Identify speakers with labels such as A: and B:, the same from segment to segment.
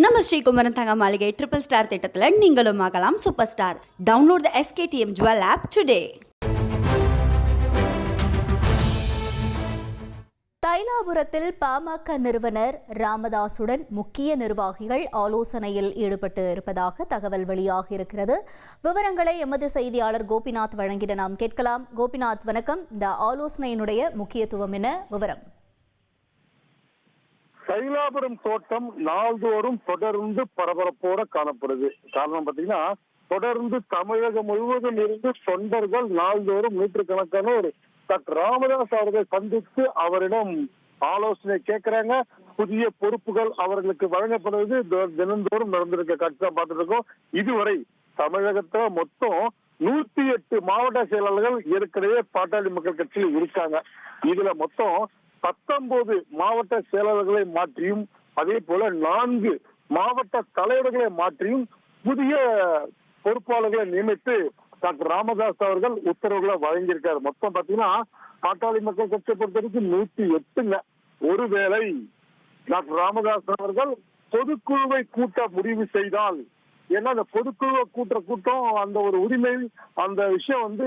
A: நம்ம ஸ்ரீகுமரன் தங்க மாளிகை ட்ரிபிள் ஸ்டார் திட்டத்தில் நீங்களும் ஆகலாம் super star. Download the SKTM jewel app today.
B: தைலாபுரத்தில் பாமக நிறுவனர் ராமதாசுடன் முக்கிய நிர்வாகிகள் ஆலோசனையில் ஈடுபட்டு இருப்பதாக தகவல் வெளியாகியிருக்கிறது. விவரங்களை எமது செய்தியாளர் கோபிநாத் வழங்கிட நாம் கேட்கலாம். கோபிநாத், வணக்கம். இந்த ஆலோசனையினுடைய முக்கியத்துவம் என்ன, விவரம்?
C: தைலாபுரம் தோட்டம் நாள்தோறும் தொடர்ந்து பரபரப்போட காணப்படுது. காரணம் பாத்தீங்கன்னா, தொடர்ந்து தமிழகம் முழுவதும் இருந்து தொண்டர்கள் நாள்தோறும் நூற்றுக்கணக்கான டாக்டர் ராமதாஸ் அவர்களை சந்தித்து அவரிடம் ஆலோசனை கேட்கிறாங்க. புதிய பொறுப்புகள் அவர்களுக்கு வழங்கப்படுவது தினந்தோறும் நடந்திருக்க காட்சி தான் பார்த்துட்டு இருக்கோம். இதுவரை தமிழகத்துல மொத்தம் 108 மாவட்ட செயலாளர்கள் ஏற்கனவே பாட்டாளி மக்கள் கட்சியில் இருக்காங்க. இதுல மொத்தம் 19 மாவட்ட செயலாளர்களை மாற்றியும் அதே போல 4 மாவட்ட தலைவர்களை மாற்றியும் புதிய பொறுப்பாளர்களை நியமித்து டாக்டர் ராமதாஸ் அவர்கள் உத்தரவுகளை வழங்கியிருக்காரு. மொத்தம் பாத்தீங்கன்னா பாட்டாளி மக்கள் கட்சியை பொறுத்த வரைக்கும் 108ங்க. ஒருவேளை டாக்டர் ராமதாஸ் அவர்கள் பொதுக்குழுவை கூட்ட முடிவு செய்தால், ஏன்னா அந்த பொதுக்குழுவை கூட்டம் அந்த ஒரு உரிமை, அந்த விஷயம்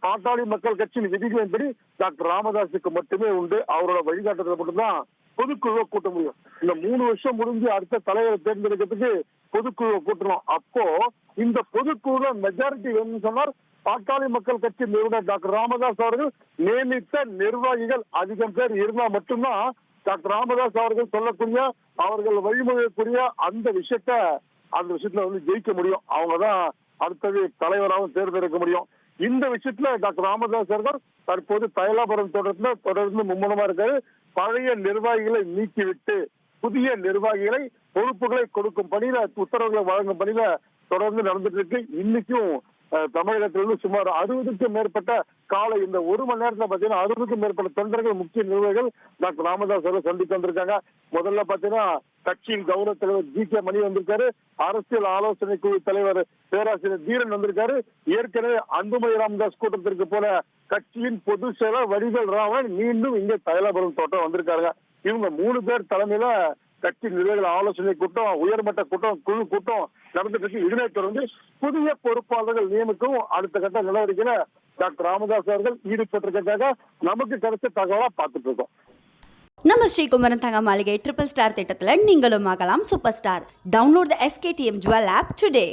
C: பாட்டாளி மக்கள் கட்சியின் விதிகளின்படி டாக்டர் ராமதாஸுக்கு மட்டுமே உண்டு. அவரோட வழிகாட்டுதல் மட்டும்தான் பொதுக்குழுவை கூட்ட முடியும். இந்த 3 வருஷம் முடிஞ்சு அடுத்த தலைவரை தேர்ந்தெடுக்கிறதுக்கு பொதுக்குழுவை கூட்டணும். அப்போ இந்த பொதுக்குழு மெஜாரிட்டி வேணும்னு சொன்னார். பாட்டாளி மக்கள் கட்சி நிறுவனர் டாக்டர் ராமதாஸ் அவர்கள் நியமித்த நிர்வாகிகள் அதிகம் பேர் இருந்தா மட்டும்தான் டாக்டர் ராமதாஸ் அவர்கள் சொல்லக்கூடிய, அவர்கள் வழிமுறைக்கூடிய அந்த விஷயத்துல ஜெயிக்க முடியும். அவங்கதான் அடுத்தது தலைவராகவும் தேர்ந்தெடுக்க முடியும். இந்த விஷயத்துல டாக்டர் ராமதாஸ் அவர்கள் தற்போது தைலாபுரம் தோட்டத்துல தொடர்ந்து மும்முரமா இருக்காரு. பழைய நிர்வாகிகளை நீக்கிவிட்டு புதிய நிர்வாகிகளை பொறுப்புகளை கொடுக்கும் பணியில, உத்தரவுகளை வழங்கும் பணியில தொடர்ந்து நடந்துட்டு இருக்கு. இன்னைக்கும் தமிழகத்திலிருந்து சுமார் 60க்கும் மேற்பட்ட காலை இந்த 1 மணி நேரத்துல பாத்தீங்கன்னா 60க்கும் மேற்பட்ட தொண்டர்கள், முக்கிய நிர்வாகிகள் டாக்டர் ராமதாஸ் அவர்கள் சந்தித்து வந்திருக்காங்க. முதல்ல பாத்தீங்கன்னா கட்சியின் கௌரவ தலைவர் GK மணி வந்திருக்காரு. அரசியல் ஆலோசனை குழு தலைவர் பேராசிரியர் தீரன் வந்திருக்காரு. ஏற்கனவே அன்புமணி ராமதாஸ் கூட்டத்திற்கு போல கட்சியின் பொதுச் செயலர் வடிவேல் ராமன் மீண்டும் இங்க தைலாபுரம் தோட்டம் வந்திருக்காங்க. இவங்க 3 பேர் தலைமையில கட்சி நிர்வாகிகள் ஆலோசனை கூட்டம், உயர்மட்ட கூட்டம், குழு கூட்டம் நடந்துட்டு இருக்கு. இதனை தொடர்ந்து புதிய பொறுப்பாளர்கள் நியமிக்கவும் அடுத்த கட்ட நடவடிக்கையில டாக்டர் ராமதாஸ் அவர்கள் ஈடுபட்டிருக்கிறதாக நமக்கு கிடைச்ச தகவலா பார்த்துட்டு இருக்கோம்.
A: நம்ம ஸ்ரீகுமரன் தங்க மாளிகை ட்ரிபிள் ஸ்டார் திட்டத்தில் நீங்களும் ஆகலாம் super star. Download the SKTM jewel app today.